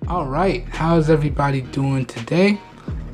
Alright, how's everybody doing today?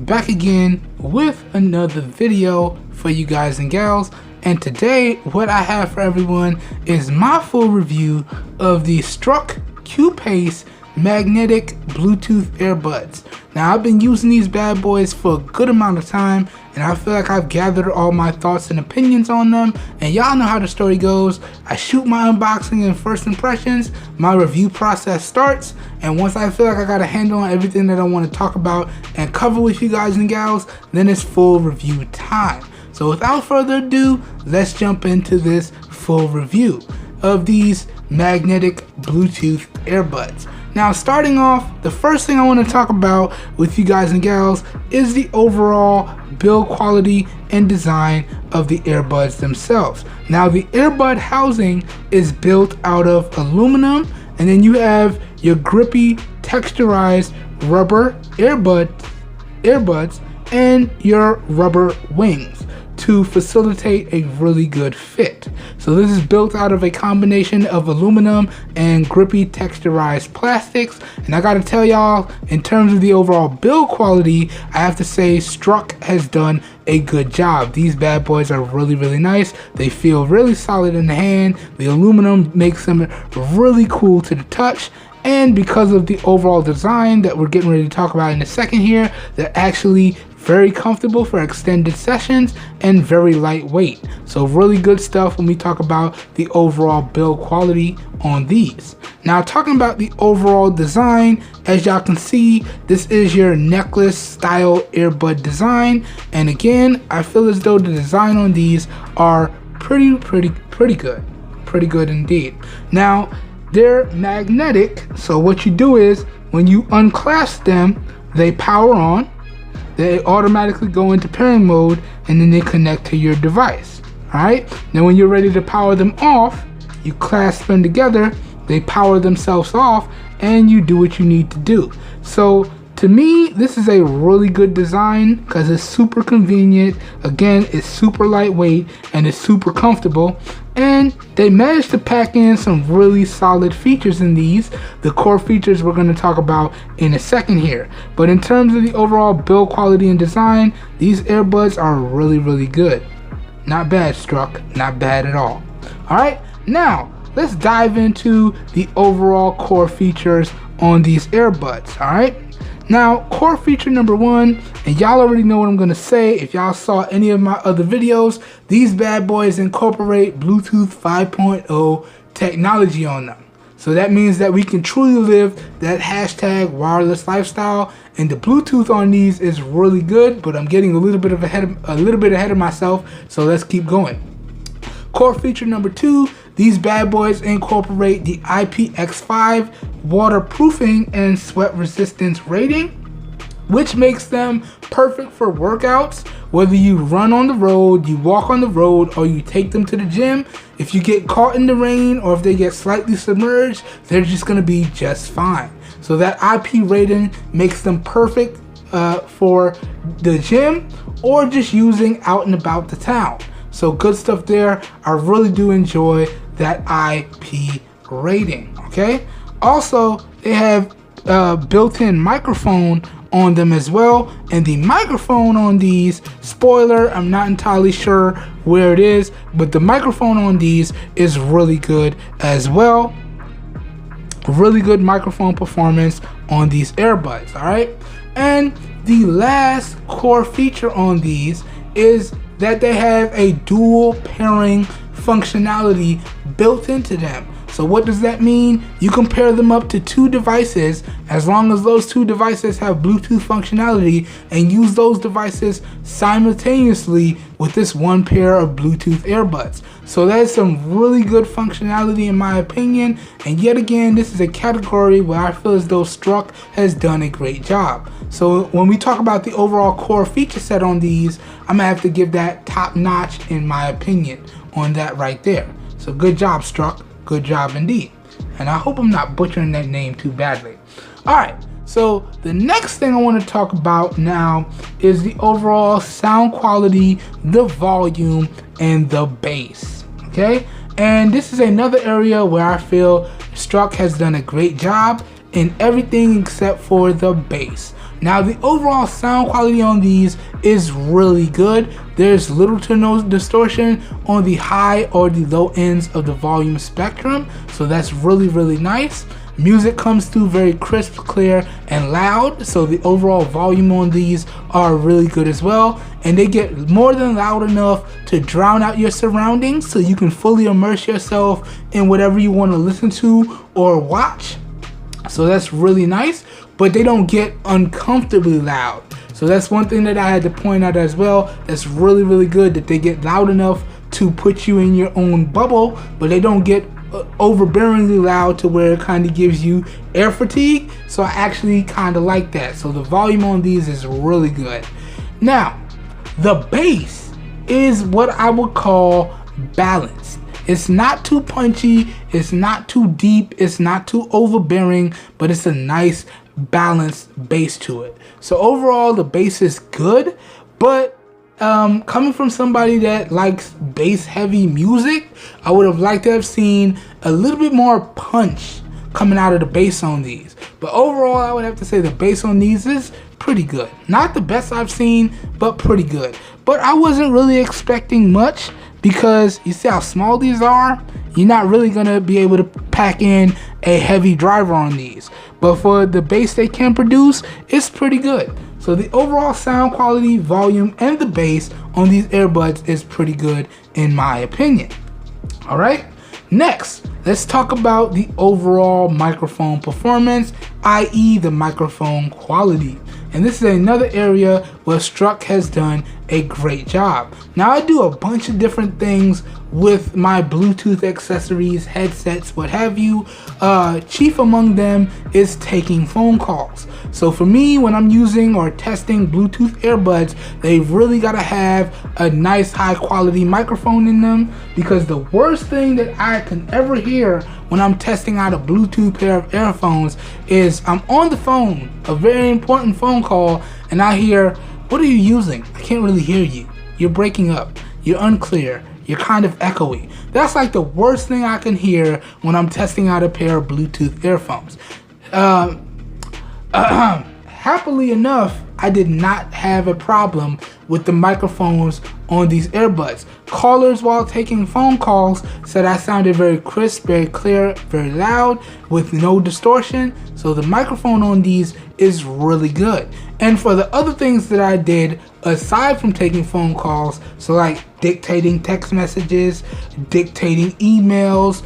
Back again with another video for you guys and gals, and today what I have for everyone is my full review of the Strock Q-Pace magnetic Bluetooth earbuds. Now I've been using these bad boys for a good amount of time, and I feel like I've gathered all my thoughts and opinions on them, and y'all know how the story goes. I shoot my unboxing and first impressions, my review process starts, and once I feel like I got a handle on everything that I want to talk about and cover with you guys and gals, then it's full review time. So without further ado, let's jump into this full review of these magnetic Bluetooth earbuds. Now starting off, the first thing I want to talk about with you guys and gals is the overall build quality and design of the earbuds themselves. Now the earbud housing is built out of aluminum, and then you have your grippy texturized rubber earbuds and your rubber wings to facilitate a really good fit. So this is built out of a combination of aluminum and grippy texturized plastics, and I gotta tell y'all, in terms of the overall build quality, I have to say Strock has done a good job. These bad boys are really nice. They feel really solid in the hand. The aluminum makes them really cool to the touch, and because of the overall design that we're getting ready to talk about in a second here, they're actually very comfortable for extended sessions and very lightweight. So really good stuff when we talk about the overall build quality on these. Now talking about the overall design, as y'all can see, this is your necklace style earbud design, and again, I feel as though the design on these are pretty good indeed. Now they're magnetic, so what you do is when you unclasp them, they power on. They automatically go into pairing mode, and then they connect to your device. Alright, now when you're ready to power them off, you clasp them together, they power themselves off, and you do what you need to do. So to me, this is a really good design because it's super convenient. Again, it's super lightweight and it's super comfortable, and they managed to pack in some really solid features in these. The core features we're going to talk about in a second here, but in terms of the overall build quality and design, these earbuds are really good. Not bad, Strock, not bad at all. Alright, now let's dive into the overall core features on these earbuds. Alright, now core feature number one, and y'all already know what I'm going to say if y'all saw any of my other videos, these bad boys incorporate Bluetooth 5.0 technology on them. So that means that we can truly live that hashtag wireless lifestyle, and the Bluetooth on these is really good, but I'm getting a little bit ahead of myself, so let's keep going. Core feature number two, these bad boys incorporate the IPX5 waterproofing and sweat resistance rating, which makes them perfect for workouts. Whether you run on the road, you walk on the road, or you take them to the gym, if you get caught in the rain or if they get slightly submerged, they're just going to be just fine. So that IP rating makes them perfect for the gym or just using out and about the town. So good stuff there. I really do enjoy that IP rating. Okay. Also, they have built-in microphone on them as well, and the microphone on these, spoiler, I'm not entirely sure where it is, but the microphone on these is really good as well. Really good microphone performance on these earbuds. All right, and the last core feature on these is that they have a dual pairing functionality built into them. So what does that mean? You can pair them up to two devices as long as those two devices have Bluetooth functionality, and use those devices simultaneously with this one pair of Bluetooth earbuds. So that's some really good functionality in my opinion, and yet again, this is a category where I feel as though Strock has done a great job. So when we talk about the overall core feature set on these, I'm gonna have to give that top notch in my opinion on that right there. So good job, Strock. Good job indeed. And I hope I'm not butchering that name too badly. Alright, So the next thing I want to talk about now is the overall sound quality, the volume, and the bass. Okay, and this is another area where I feel Strock has done a great job in everything except for the bass. Now the overall sound quality on these is really good. There's little to no distortion on the high or the low ends of the volume spectrum, so that's really nice. Music comes through very crisp, clear, and loud, so the overall volume on these are really good as well, and they get more than loud enough to drown out your surroundings so you can fully immerse yourself in whatever you want to listen to or watch. So that's really nice, but they don't get uncomfortably loud. So that's one thing that I had to point out as well. That's really good, that they get loud enough to put you in your own bubble, but they don't get overbearingly loud to where it kind of gives you air fatigue. So I actually kind of like that. So the volume on these is really good. Now the bass is what I would call balanced. It's not too punchy, it's not too deep, it's not too overbearing, but it's a nice balanced bass to it. So overall the bass is good, but coming from somebody that likes bass heavy music, I would have liked to have seen a little bit more punch coming out of the bass on these. But overall, I would have to say the bass on these is pretty good. Not the best I've seen, but pretty good. But I wasn't really expecting much, because you see how small these are? You're not really gonna be able to pack in a heavy driver on these. But for the bass they can produce, it's pretty good. So the overall sound quality, volume, and the bass on these earbuds is pretty good in my opinion. All right, next, let's talk about the overall microphone performance, i.e. the microphone quality. And this is another area where Strock has done a great job. Now I do a bunch of different things with my Bluetooth accessories, headsets, what have you. Chief among them is taking phone calls. So for me, when I'm using or testing Bluetooth earbuds, they've really got to have a nice high quality microphone in them, because the worst thing that I can ever hear when I'm testing out a Bluetooth pair of earphones is I'm on the phone, a very important phone call, and I hear, "What are you using? I can't really hear you. You're breaking up. You're unclear. You're kind of echoey." That's like the worst thing I can hear when I'm testing out a pair of Bluetooth earphones. Happily enough, I did not have a problem with the microphones on these earbuds. Callers while taking phone calls said I sounded very crisp, very clear, very loud, with no distortion. So the microphone on these is really good. And for the other things that I did aside from taking phone calls, so like dictating text messages, dictating emails,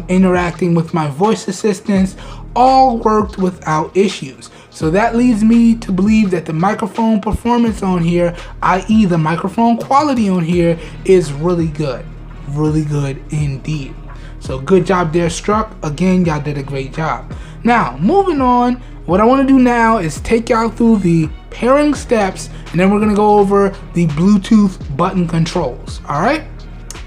interacting with my voice assistants, all worked without issues. So that leads me to believe that the microphone performance on here, i.e. the microphone quality on here, is really good indeed. So good job there, Strock. Again, y'all did a great job. Now moving on, what I want to do now is take y'all through the pairing steps, and then we're going to go over the Bluetooth button controls. All right,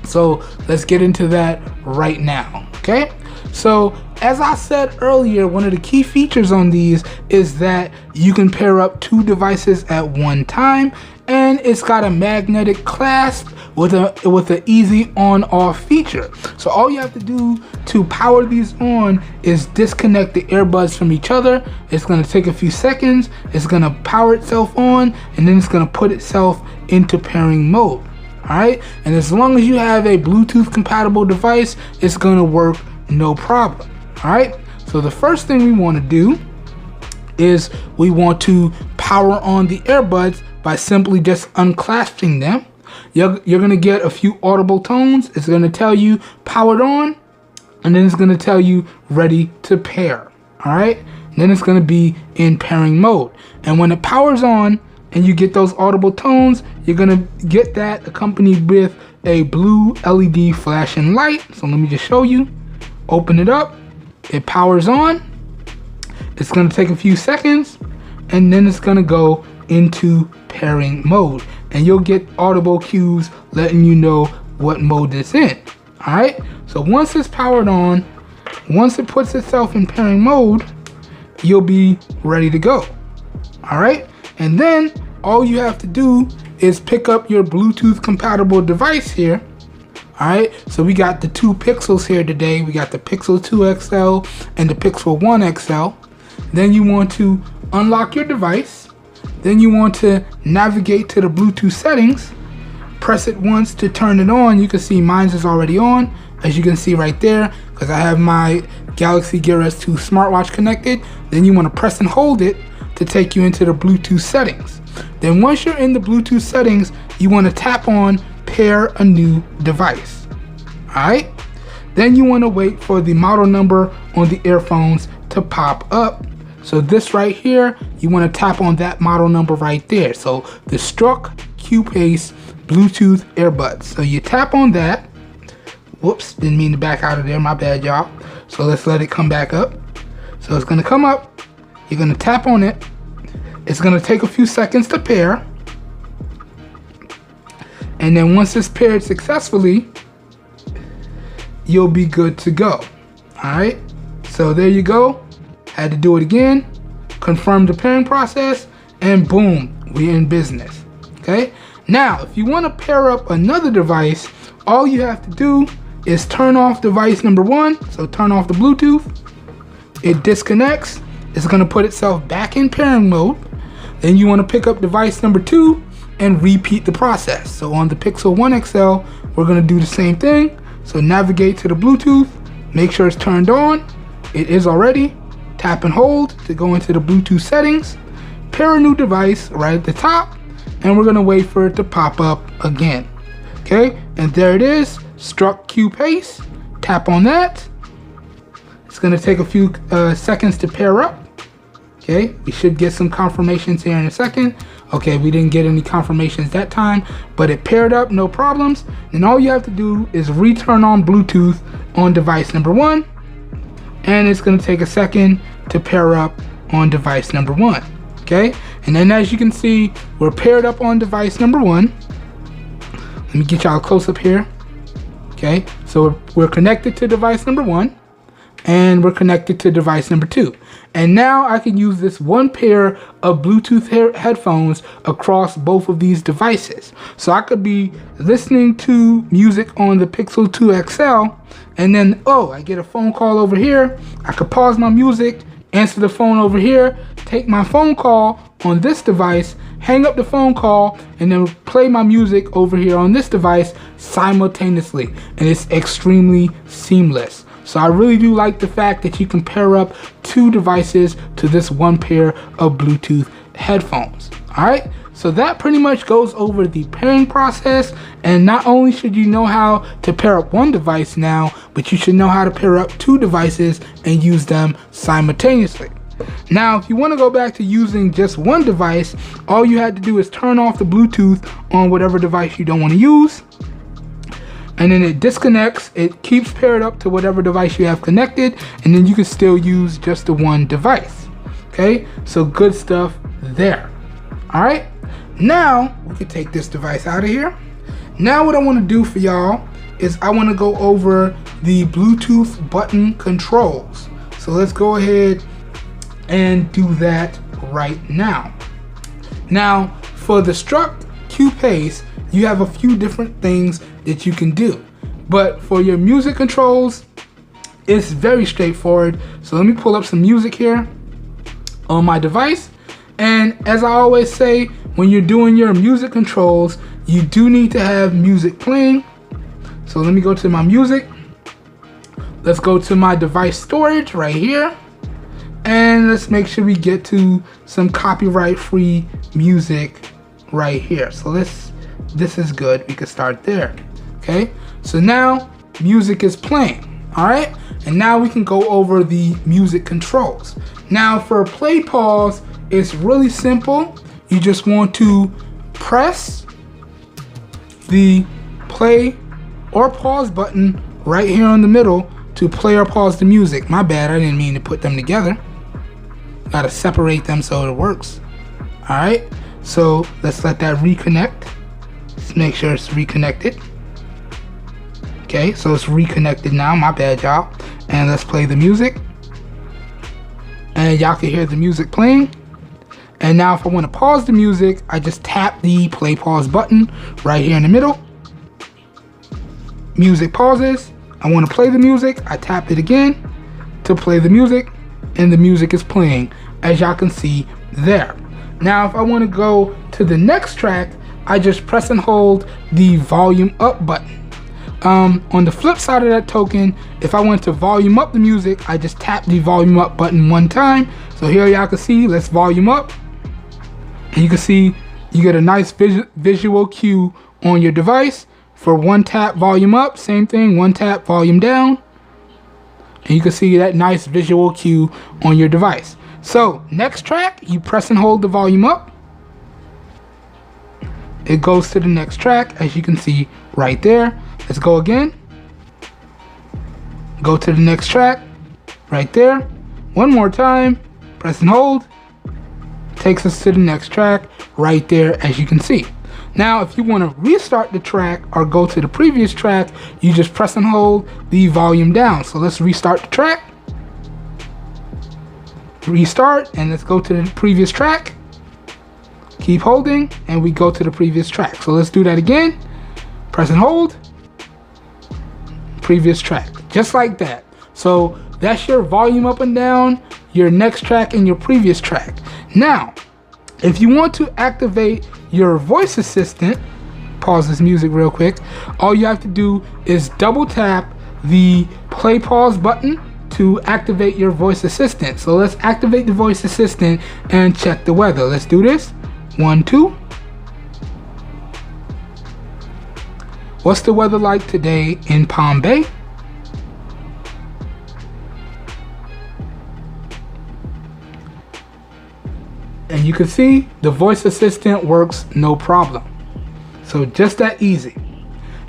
so let's get into that right now. Okay, so as I said earlier, one of the key features on these is that you can pair up two devices at one time, and it's got a magnetic clasp with an easy on-off feature. So all you have to do to power these on is disconnect the earbuds from each other. It's going to take a few seconds. It's going to power itself on, and then it's going to put itself into pairing mode. All right, and as long as you have a Bluetooth compatible device, it's going to work no problem. All right, so the first thing we want to do is we want to power on the earbuds by simply just unclasping them. You're going to get a few audible tones. It's going to tell you powered on, and then it's going to tell you ready to pair. All right, and then it's going to be in pairing mode. And when it powers on and you get those audible tones, you're going to get that accompanied with a blue LED flashing light. So let me just show you. Open it up. It powers on. It's going to take a few seconds, and then it's going to go into pairing mode, and you'll get audible cues letting you know what mode it's in. Alright, so once it's powered on, once it puts itself in pairing mode, you'll be ready to go. All right, and then all you have to do is pick up your Bluetooth compatible device here. All right, so we got the 2 Pixels here today. We got the Pixel 2 XL and the Pixel 1 XL. Then you want to unlock your device. Then you want to navigate to the Bluetooth settings. Press it once to turn it on. You can see mine is already on, as you can see right there, because I have my Galaxy Gear S2 smartwatch connected. Then you want to press and hold it to take you into the Bluetooth settings. Then once you're in the Bluetooth settings, you want to tap on pair a new device. Alright, then you want to wait for the model number on the earphones to pop up. So this right here, you want to tap on that model number right there. So the Strock Q-Pace Bluetooth earbuds. So you tap on that. Whoops, didn't mean to back out of there, my bad y'all. So let's let it come back up. So it's going to come up, you're going to tap on it. It's going to take a few seconds to pair. And then once it's paired successfully, you'll be good to go. Alright, so there you go. Had to do it again. Confirm the pairing process, and boom, we're in business. Okay, now if you want to pair up another device, all you have to do is turn off device number 1. So turn off the Bluetooth. It disconnects. It's going to put itself back in pairing mode. Then you want to pick up device number 2 and repeat the process. So on the Pixel 1 XL, we're going to do the same thing. So navigate to the Bluetooth, make sure it's turned on. It is already. Tap and hold to go into the Bluetooth settings. Pair a new device right at the top, and we're going to wait for it to pop up again. Okay, and there it is, Strock Q-Pace. Tap on that. It's going to take a few seconds to pair up. Okay, we should get some confirmations here in a second. Okay, we didn't get any confirmations that time, but it paired up, no problems. And all you have to do is return on Bluetooth on device number 1, and it's going to take a second to pair up on device number 1. Okay, and then as you can see, we're paired up on device number 1. Let me get y'all close up here. Okay, so we're connected to device number 1, and we're connected to device number 2. And now I can use this one pair of Bluetooth headphones across both of these devices. So I could be listening to music on the Pixel 2 XL, and then, oh, I get a phone call over here. I could pause my music, answer the phone over here, take my phone call on this device, hang up the phone call, and then play my music over here on this device simultaneously. And it's extremely seamless. So I really do like the fact that you can pair up 2 devices to this one pair of Bluetooth headphones. Alright, so that pretty much goes over the pairing process. And not only should you know how to pair up one device now, but you should know how to pair up 2 devices and use them simultaneously. Now, if you want to go back to using just one device, all you had to do is turn off the Bluetooth on whatever device you don't want to use. And then it disconnects, it keeps paired up to whatever device you have connected, and then you can still use just the one device. Okay, so good stuff there. Alright, now we can take this device out of here. Now what I want to do for y'all is I want to go over the Bluetooth button controls. So let's go ahead and do that right now. Now for the Strock Q-Pace, you have a few different things that you can do, but for your music controls, it's very straightforward. So let me pull up some music here on my device. And as I always say, when you're doing your music controls, you do need to have music playing. So let me go to my music. Let's go to my device storage right here, and let's make sure we get to some copyright free music right here. So this is good, we can start there. Okay, so now music is playing. All right, and now we can go over the music controls. Now for play pause, it's really simple. You just want to press the play or pause button right here in the middle to play or pause the music. My bad, I didn't mean to put them together. Gotta separate them so it works. All right, so let's let that reconnect. Let's make sure it's reconnected. Okay, so it's reconnected now, my bad y'all. And let's play the music. and y'all can hear the music playing. And now if I want to pause the music, I just tap the play pause button right here in the middle. Music pauses. I want to play the music, I tap it again to play the music, and the music is playing, as y'all can see there. Now if I want to go to the next track, I just press and hold the volume up button. On the flip side of that token, if I want to volume up the music, I just tap the volume up button one time. So here y'all can see, let's volume up. And you can see you get a nice visual cue on your device. For one tap volume up, same thing, one tap volume down. And you can see that nice visual cue on your device. So next track, you press and hold the volume up. It goes to the next track, as you can see right there. Let's go again. Go to the next track, right there. One more time, press and hold. Takes us to the next track, right there, as you can see. Now, if you want to restart the track or go to the previous track, you just press and hold the volume down. So let's restart the track. Restart, and let's go to the previous track. Keep holding, and we go to the previous track. So let's do that again. Press and hold. Previous track, just like that. So that's your volume up and down, your next track, and your previous track. Now, if you want to activate your voice assistant, pause this music real quick, all you have to do is double tap the play pause button to activate your voice assistant. So let's activate the voice assistant and check the weather. Let's do this. 1, 2. What's the weather like today in Palm Bay? And you can see the voice assistant works no problem. So just that easy.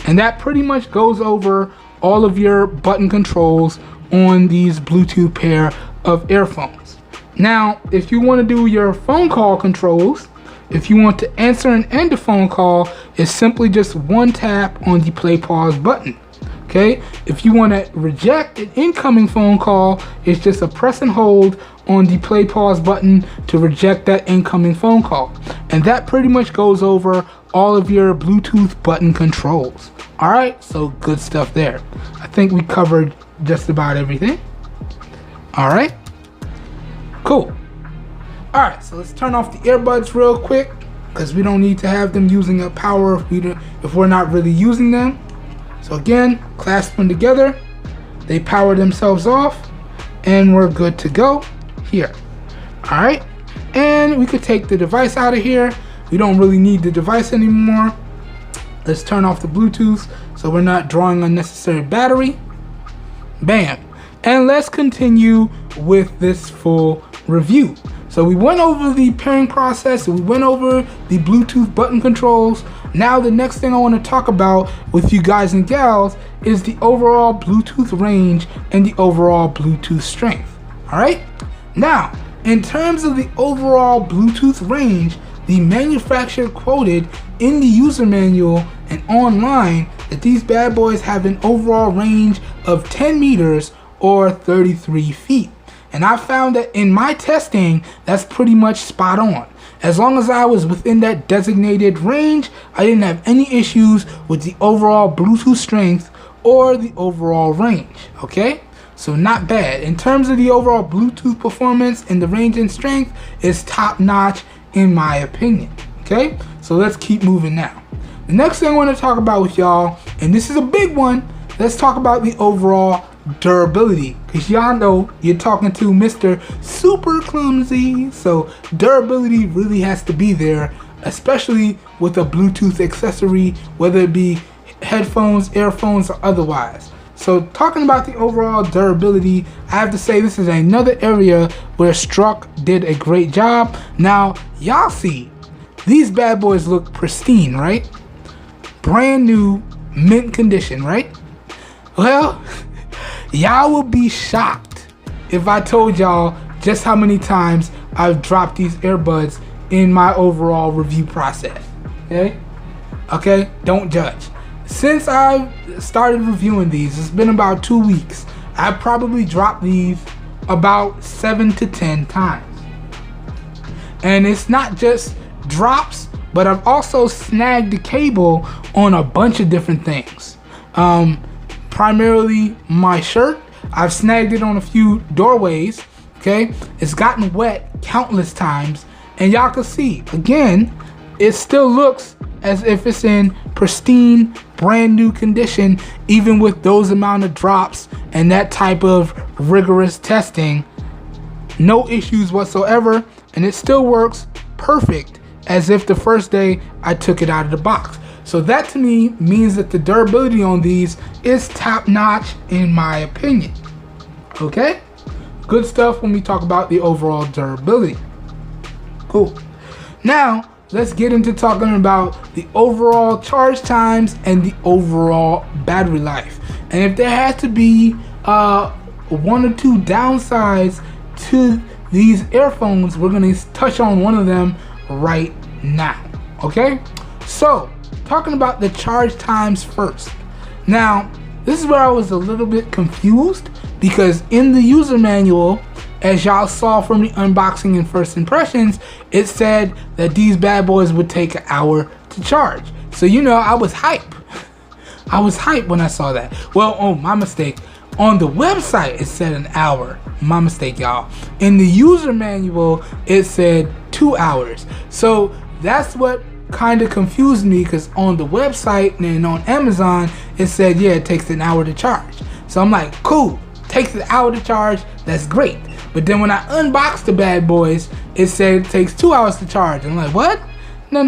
And that pretty much goes over all of your button controls on these Bluetooth pair of earphones. Now, if you want to do your phone call controls, if you want to answer and end a phone call, it's simply just one tap on the play pause button. Okay, if you want to reject an incoming phone call, it's just a press and hold on the play pause button to reject that incoming phone call. And that pretty much goes over all of your Bluetooth button controls. All right, so good stuff there. I think we covered just about everything. All right, cool. All right, so let's turn off the earbuds real quick, because we don't need to have them using up power if we're not really using them. So again, clasp them together, they power themselves off, and we're good to go here. All right, and we could take the device out of here. We don't really need the device anymore. Let's turn off the Bluetooth so we're not drawing unnecessary battery. Bam. And let's continue with this full review. So we went over the pairing process, we went over the Bluetooth button controls. Now the next thing I want to talk about with you guys and gals is the overall Bluetooth range and the overall Bluetooth strength. All right. Now, in terms of the overall Bluetooth range, the manufacturer quoted in the user manual and online that these bad boys have an overall range of 10 meters or 33 feet. And I found that in my testing, that's pretty much spot on. As long as I was within that designated range, I didn't have any issues with the overall Bluetooth strength or the overall range, okay? So not bad. In terms of the overall Bluetooth performance and the range and strength, is top notch in my opinion, okay? So let's keep moving now. The next thing I want to talk about with y'all, and this is a big one, let's talk about the overall durability, because y'all know you're talking to Mr. Super Clumsy, so durability really has to be there, especially with a Bluetooth accessory, whether it be headphones, earphones, or otherwise. So talking about the overall durability, I have to say this is another area where Strock did a great job. Now, y'all see, these bad boys look pristine, right? Brand new, mint condition, right? Well, y'all will be shocked if I told y'all just how many times I've dropped these earbuds in my overall review process, okay? Okay, don't judge. Since I've started reviewing these, it's been about 2 weeks. I've probably dropped these about 7 to 10 times. And it's not just drops, but I've also snagged the cable on a bunch of different things. Primarily my shirt. I've snagged it on a few doorways. Okay, it's gotten wet countless times, and y'all can see again, it still looks as if it's in pristine, brand new condition, even with those amount of drops and that type of rigorous testing. No issues whatsoever, and it still works perfect as if the first day I took it out of the box. So that to me means that the durability on these is top notch in my opinion. Okay, good stuff when we talk about the overall durability. Cool. Now let's get into talking about the overall charge times and the overall battery life. And if there has to be one or two downsides to these earphones, we're going to touch on one of them right now. Okay, so talking about the charge times first. Now this is where I was a little bit confused, because in the user manual, as y'all saw from the unboxing and first impressions, it said that these bad boys would take an hour to charge. So you know, I was hype. I was hype when I saw that. Well, oh, my mistake. On the website, it said an hour. My mistake, y'all. In the user manual, it said 2 hours. So that's what kind of confused me, because on the website and on Amazon, it said, yeah, it takes an hour to charge. So I'm like, cool, takes an hour to charge, that's great. But then when I unboxed the bad boys, it said it takes 2 hours to charge. I'm like, what? No.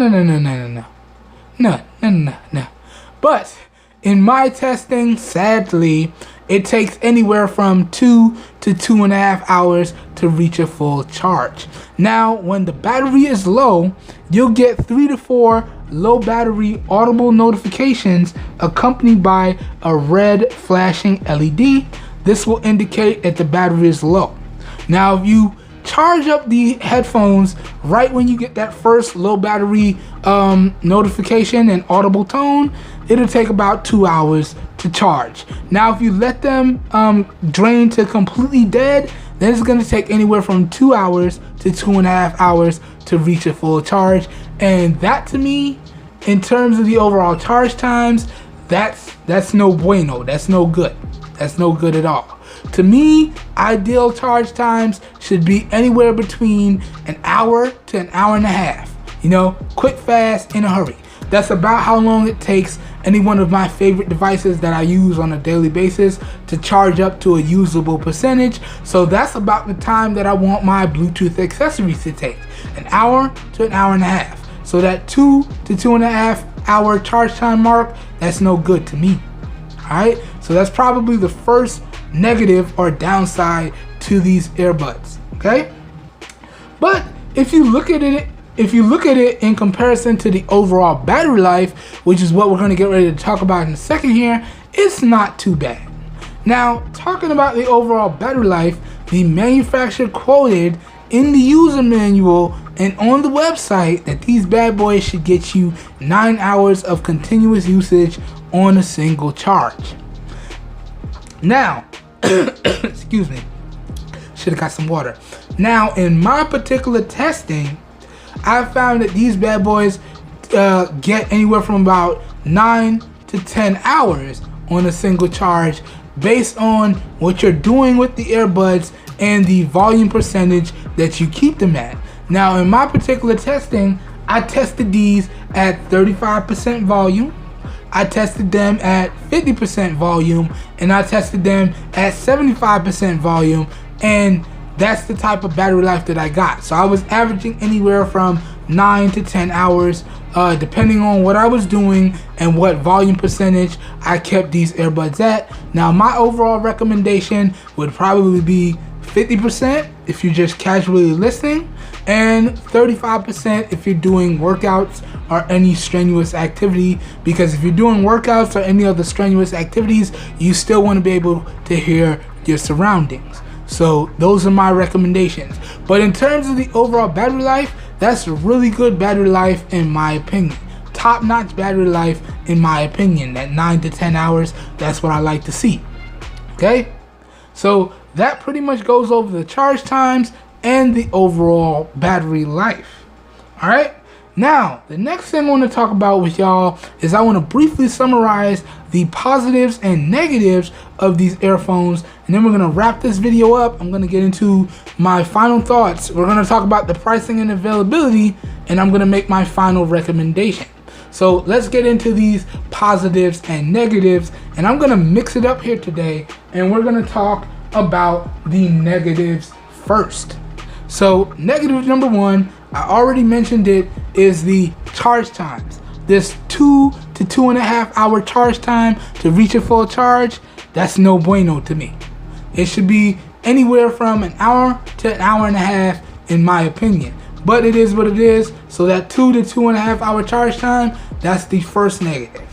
But in my testing, sadly, it takes anywhere from 2 to 2.5 hours to reach a full charge. Now, when the battery is low, you'll get 3 to 4 low battery audible notifications accompanied by a red flashing LED. This will indicate that the battery is low. Now, if you charge up the headphones right when you get that first low battery notification and audible tone, it'll take about 2 hours to charge. Now, if you let them drain to completely dead, then it's going to take anywhere from 2 hours to 2.5 hours to reach a full charge. And that, to me, in terms of the overall charge times, that's no bueno. That's no good. That's no good at all. To me, ideal charge times should be anywhere between an hour to an hour and a half. You know, quick, fast, in a hurry. That's about how long it takes any one of my favorite devices that I use on a daily basis to charge up to a usable percentage. So that's about the time that I want my Bluetooth accessories to take. An hour to an hour and a half. So that 2 to 2.5 hour charge time mark, that's no good to me. Alright, so that's probably the first negative or downside to these earbuds. Okay, but if you look at it in comparison to the overall battery life, which is what we're going to get ready to talk about in a second here, it's not too bad. Now, talking about the overall battery life, the manufacturer quoted in the user manual and on the website that these bad boys should get you 9 hours of continuous usage on a single charge. Now, excuse me, should have got some water. Now, in my particular testing, I found that these bad boys get anywhere from about 9 to 10 hours on a single charge based on what you're doing with the earbuds and the volume percentage that you keep them at. Now, in my particular testing, I tested these at 35% volume, I tested them at 50% volume, and I tested them at 75% volume, and that's the type of battery life that I got. So I was averaging anywhere from 9 to 10 hours, depending on what I was doing and what volume percentage I kept these earbuds at. Now, my overall recommendation would probably be 50% if you're just casually listening, and 35% if you're doing workouts or any strenuous activity, because if you're doing workouts or any other strenuous activities, you still want to be able to hear your surroundings. So those are my recommendations. But in terms of the overall battery life, that's a really good battery life in my opinion. Top-notch battery life in my opinion. That 9 to 10 hours, that's what I like to see. Okay? So that pretty much goes over the charge times and the overall battery life. All right. Now, the next thing I want to talk about with y'all is I want to briefly summarize the positives and negatives of these earphones, and then we're going to wrap this video up. I'm going to get into my final thoughts. We're going to talk about the pricing and availability, and I'm going to make my final recommendation. So let's get into these positives and negatives, and I'm going to mix it up here today, and we're going to talk about the negatives first. So negative number one, I already mentioned it, is the charge times. This 2 to 2.5 hour charge time to reach a full charge, that's no bueno to me. It should be anywhere from an hour to an hour and a half in my opinion. But it is what it is, so that 2 to 2.5 hour charge time, that's the first negative.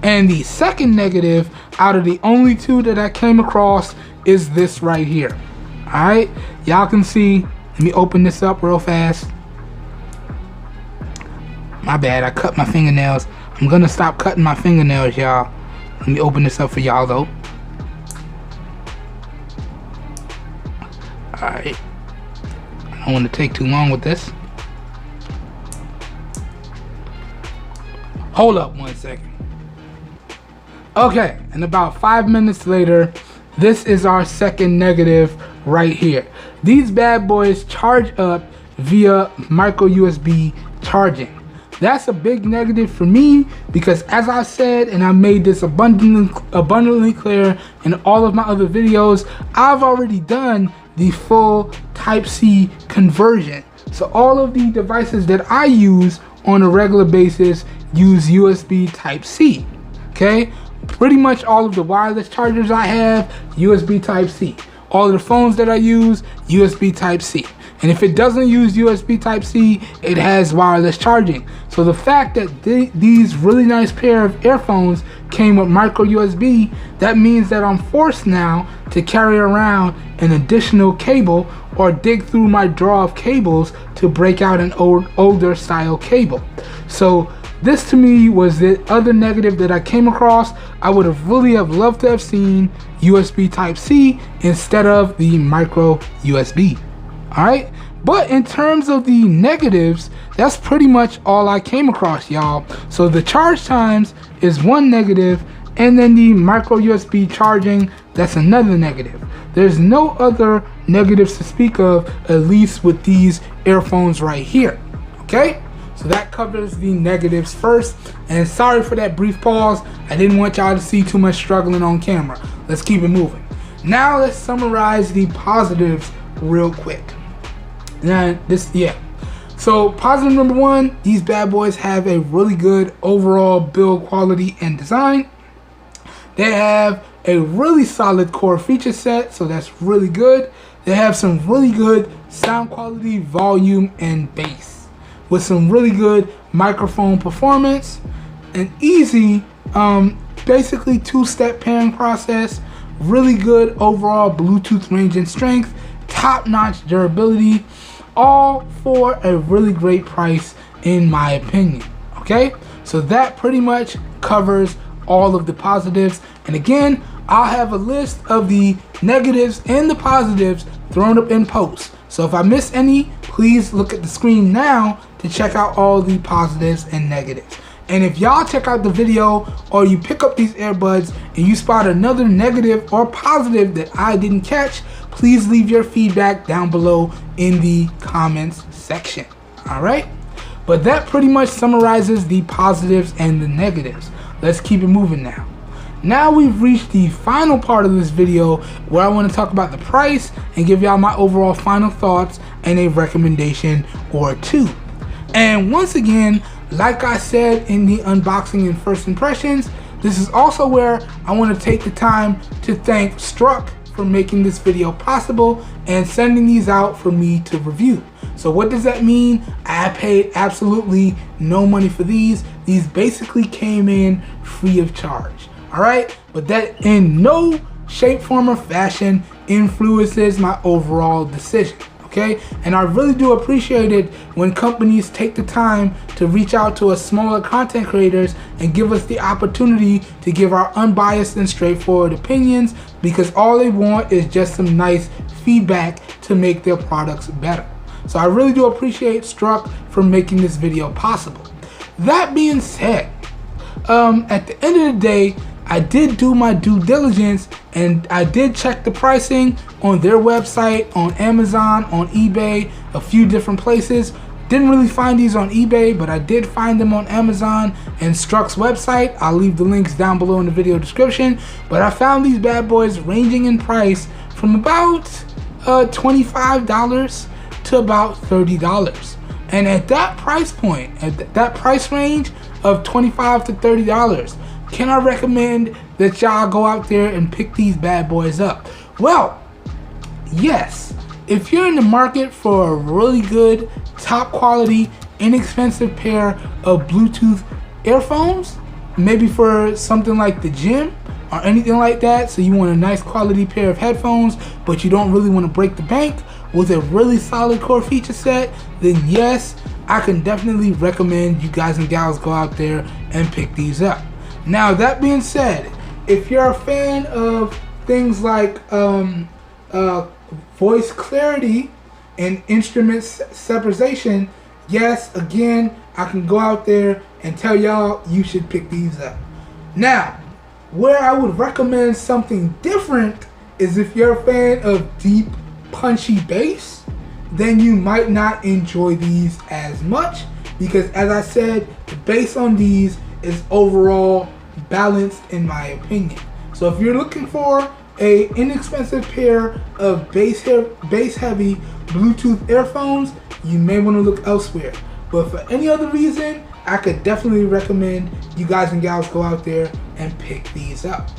And the second negative out of the only two that I came across is this right here. Alright, y'all can see, let me open this up real fast. My bad, I cut my fingernails. I'm gonna stop cutting my fingernails, y'all. Let me open this up for y'all though. Alright. I don't want to take too long with this. Hold up 1 second. Okay, and about 5 minutes later, this is our second negative right here. These bad boys charge up via micro USB charging. That's a big negative for me because, as I said, and I made this abundantly clear in all of my other videos, I've already done the full Type-C conversion. So all of the devices that I use on a regular basis use USB Type-C. Okay, pretty much all of the wireless chargers I have, USB Type-C. All of the phones that I use, USB Type-C. And if it doesn't use USB Type-C, it has wireless charging. So the fact that these really nice pair of earphones came with micro USB, that means that I'm forced now to carry around an additional cable or dig through my drawer of cables to break out an older style cable. So this to me was the other negative that I came across. I would have really loved to have seen USB Type-C instead of the micro USB. Alright, but in terms of the negatives, that's pretty much all I came across, y'all. So the charge times is one negative, and then the micro USB charging, that's another negative. There's no other negatives to speak of, at least with these earphones right here. Okay, so that covers the negatives first, and sorry for that brief pause. I didn't want y'all to see too much struggling on camera. Let's keep it moving. Now let's summarize the positives real quick. Now so positive number one, these bad boys have a really good overall build quality and design. They have a really solid core feature set, so that's really good. They have some really good sound quality, volume, and bass, with some really good microphone performance, an easy basically two-step pairing process, really good overall Bluetooth range and strength, top-notch durability, all for a really great price in my opinion. Okay, so that pretty much covers all of the positives, and again, I'll have a list of the negatives and the positives thrown up in post. So if I miss any, please look at the screen now to check out all the positives and negatives. And if y'all check out the video or you pick up these earbuds and you spot another negative or positive that I didn't catch, please leave your feedback down below in the comments section. Alright? But that pretty much summarizes the positives and the negatives. Let's keep it moving now. Now we've reached the final part of this video where I want to talk about the price and give y'all my overall final thoughts and a recommendation or two. And once again, like I said in the unboxing and first impressions, this is also where I want to take the time to thank Strock for making this video possible and sending these out for me to review. So what does that mean? I paid absolutely no money for these. These basically came in free of charge. Alright? But that in no shape, form, or fashion influences my overall decision. okay? And I really do appreciate it when companies take the time to reach out to us smaller content creators and give us the opportunity to give our unbiased and straightforward opinions, because all they want is just some nice feedback to make their products better. So I really do appreciate Strock for making this video possible. That being said, at the end of the day, I did do my due diligence and I did check the pricing on their website, on Amazon, on eBay, a few different places. Didn't really find these on eBay, but I did find them on Amazon and Strock's website. I'll leave the links down below in the video description. But I found these bad boys ranging in price from about $25 to about $30. And at that price point, at that price range of $25 to $30, can I recommend that y'all go out there and pick these bad boys up? Well, yes. If you're in the market for a really good, top quality, inexpensive pair of Bluetooth earphones, maybe for something like the gym or anything like that, so you want a nice quality pair of headphones, but you don't really want to break the bank with a really solid core feature set, then yes, I can definitely recommend you guys and gals go out there and pick these up. Now, that being said, if you're a fan of things like voice clarity and instrument separation, yes, again, I can go out there and tell y'all you should pick these up. Now, where I would recommend something different is if you're a fan of deep, punchy bass, then you might not enjoy these as much, because as I said, the bass on these is overall balanced in my opinion. So if you're looking for a inexpensive pair of bass heavy Bluetooth earphones, you may want to look elsewhere. But for any other reason, I could definitely recommend you guys and gals go out there and pick these up.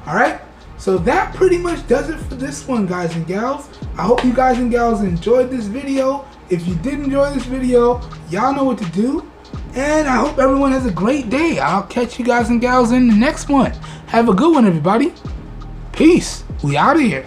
Alright, so that pretty much does it for this one, guys and gals. I hope you guys and gals enjoyed this video. If you did enjoy this video, y'all know what to do. And I hope everyone has a great day. I'll catch you guys and gals in the next one. Have a good one, everybody. Peace. We out of here.